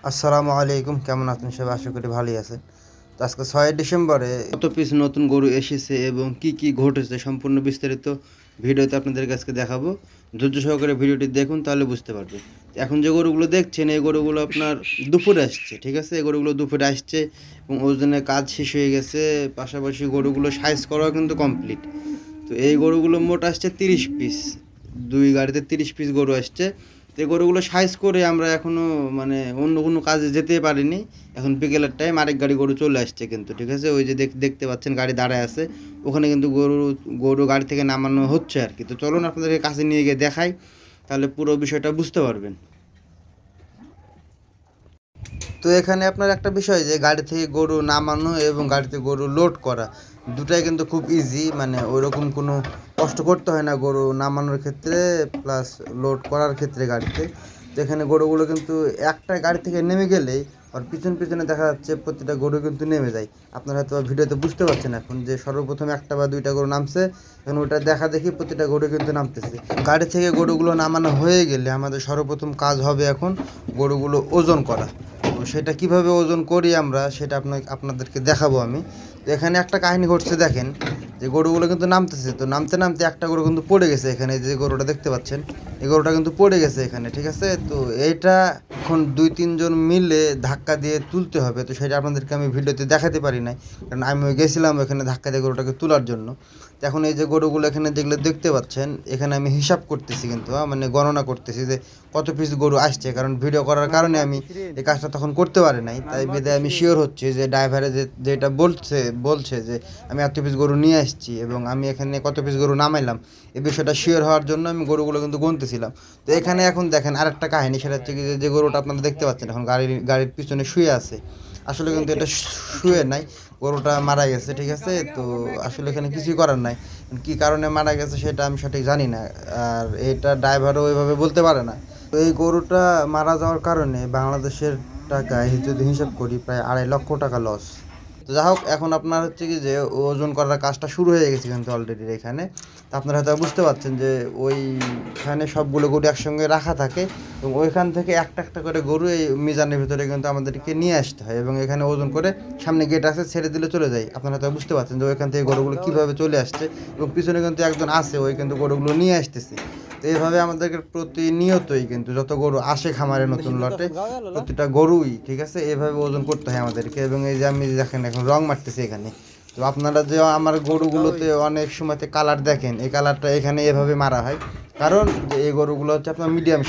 আসসালামু আলাইকুম, কেমন আছেন সবাই? আশা করি ভালোই আছেন। তো আজকে 6 ডিসেম্বরে কত পিস নতুন গরু এসেছে এবং কি কি ঘটেছে সম্পূর্ণ বিস্তারিত ভিডিওতে আপনাদের কাছে দেখাবো। ধৈর্য সহকারে ভিডিওটি দেখুন, তাহলে বুঝতে পারবে। এখন যে গরুগুলো দেখছেন এই গরুগুলো আপনার দুপুরে আসছে, ঠিক আছে? এই গরুগুলো দুপুরে আসছে এবং ওজনের কাজ শেষ হয়ে গেছে, পাশাপাশি গরুগুলো সাইজ করাও কিন্তু কমপ্লিট। তো এই গরুগুলো মোট আসছে 30 পিস, দুই গাড়িতে 30 পিস গরু আসছে। তো এই গরুগুলো সাইজ করে আমরা এখনও মানে অন্য কোনো কাজে যেতে পারিনি। এখন বিকেলের টাইম আরেক গাড়ি গরু চলে আসছে কিন্তু, ঠিক আছে? ওই যে দেখতে পাচ্ছেন গাড়ি দাঁড়ায় আছে, ওখানে কিন্তু গরু গাড়ি থেকে নামানো হচ্ছে আর কি। তো চলুন আপনাদেরকে কাছে নিয়ে গিয়ে দেখাই, তাহলে পুরো বিষয়টা বুঝতে পারবেন। তো এখানে আপনার একটা বিষয় যে গাড়ি থেকে গরু নামানো এবং গাড়িতে গরু লোড করা দুটাই কিন্তু খুব ইজি, মানে ওইরকম কোনো কষ্ট করতে হয় না গরু নামানোর ক্ষেত্রে প্লাস লোড করার ক্ষেত্রে গাড়িতে। তো এখানে গরুগুলো কিন্তু একটা গাড়ি থেকে নেমে গেলেই আর পিছনে দেখা যাচ্ছে প্রতিটা গরু কিন্তু নেমে যায়। আপনারা হয়তো ভিডিওতে বুঝতে পারছেন এখন যে সর্বপ্রথম একটা বা দুইটা গরু নামছে, এখন ওটা দেখা দেখি প্রতিটা গরু কিন্তু নামতেছে। গাড়ি থেকে গরুগুলো নামানো হয়ে গেলে আমাদের সর্বপ্রথম কাজ হবে এখন গরুগুলো ওজন করা। তো সেটা কিভাবে ওজন করি আমরা সেটা আপনাদেরকে দেখাবো আমি। তো এখানে একটা কাহিনী ঘটছে, দেখেন যে গরুগুলো কিন্তু নামতেছে, তো নামতে নামতে একটা গরু কিন্তু পড়ে গেছে। এখানে যে গরুটা দেখতে পাচ্ছেন এই গরুটা কিন্তু পড়ে গেছে এখানে, ঠিক আছে? তো এইটা এখন 2-3 জন মিলে ধাক্কা দিয়ে তুলতে হবে। তো সেটা আপনাদেরকে আমি ভিডিওতে দেখাতে পারি নাই, কারণ আমি গেছিলাম এখানে ধাক্কা দিয়ে গরুটাকে তোলার জন্য। তো এখন এই যে গরুগুলো এখানে যেগুলো দেখতে পাচ্ছেন, এখানে আমি হিসাব করতেছি কিন্তু, মানে গণনা করতেছি যে কত পিস গরু আসছে, কারণ ভিডিও করার কারণে আমি এই কাজটা তখন করতে পারি নাই। তাই বেদে আমি শিওর হচ্ছি যে ড্রাইভারে যেটা বলছে যে আমি এত পিস গরু নিয়ে আসছি এবং আমি এখানে কত পিস গরু নামাইলাম, এই বিষয়টা শিওর হওয়ার জন্য আমি গরুগুলো কিন্তু গুনতেছিলাম। তো এখানে এখন দেখেন আরেকটা কাহিনী, সেটা হচ্ছে কি যে গরুটা আপনারা দেখতে পাচ্ছেন এখন গাড়ির পিছনে শুয়ে আছে, আসলে কিন্তু এটা শুয়ে নাই, গরুটা মারা গেছে, ঠিক আছে? তো আসলে এখানে কিছুই করার নাই, কী কারণে মারা গেছে সেটা আমি সঠিক জানি না, আর এটা ড্রাইভারও ওইভাবে বলতে পারে না। তো এই গরুটা মারা যাওয়ার কারণে বাংলাদেশের টাকায় যদি হিসাব করি প্রায় 2.5 লক্ষ টাকা লস। তো যাই হোক, এখন আপনার হচ্ছে কি যে ওজন করার কাজটা শুরু হয়ে গেছে কিন্তু অলরেডি এখানে। তো আপনারা হয়তো বুঝতে পারছেন যে ওইখানে সবগুলো গরু একসঙ্গে রাখা থাকে এবং ওইখান থেকে একটা একটা করে গরু এই মিজানের ভিতরে কিন্তু আমাদেরকে নিয়ে আসতে হয় এবং এখানে ওজন করে সামনে গেট আছে, ছেড়ে দিলে চলে যায়। আপনারা হয়তো বুঝতে পারছেন যে ওইখান থেকে গরুগুলো কীভাবে চলে আসছে এবং পিছনে কিন্তু একজন আছে, ওই কিন্তু গরুগুলো নিয়ে আসতেছে। তো এইভাবে আমাদেরকে প্রতিনিয়তই কিন্তু যত গরু আসে খামারে নতুন লটে, প্রতিটা গরুই, ঠিক আছে, এভাবে ওজন করতে হয় আমাদেরকে। এবং এই যে আমি দেখেন এখন রং মারতেছি এখানে, তো আপনারা যে আমার গরুগুলোতে অনেক সময়তে কালার দেখেন, এই কালারটা এখানে এভাবে মারা হয়, কারণ যে এই গরুগুলো হচ্ছে আপনার মিডিয়াম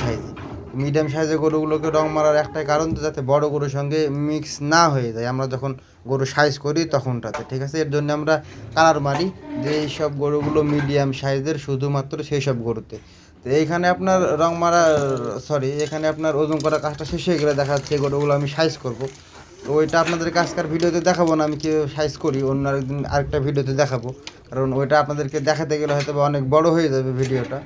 সাইজের গরুগুলোকে রং মারার একটাই কারণ, যাতে বড় গরুর সঙ্গে মিক্স না হয়ে যায় আমরা যখন গরু সাইজ করি তখনটাতে, ঠিক আছে? এর জন্য আমরা কালার মারি যে এইসব গরুগুলো মিডিয়াম সাইজের শুধুমাত্র সেই সব গরুতে। তো এইখানে আপনার এখানে আপনার ওজন করার কাজটা শেষ হয়ে গেলে দেখা যাচ্ছে গরুগুলো আমি সাইজ করব। তো ওইটা আপনাদেরকে আজকের ভিডিওতে দেখাবো না, আমি কীভাবে সাইজ করি অন্য আরেকদিন আরেকটা ভিডিওতে দেখাবো, কারণ ওইটা আপনাদেরকে দেখাতে গেলে হয়তো অনেক বড় হয়ে যাবে ভিডিওটা।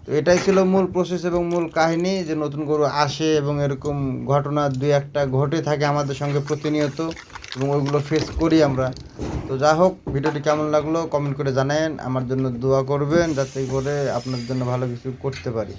তো এটাই ছিল মূল প্রসেস এবং মূল কাহিনী, যে নতুন গরু আসে এবং এরকম ঘটনা 2-1টা ঘটে থাকে আমাদের সঙ্গে প্রতিনিয়ত এবং ওইগুলো ফেস করি আমরা। তো যাই হোক, ভিডিওটি কেমন লাগলো কমেন্ট করে জানাবেন, আমার জন্য দোয়া করবেন যাতে করে আপনার জন্য ভালো কিছু করতে পারি।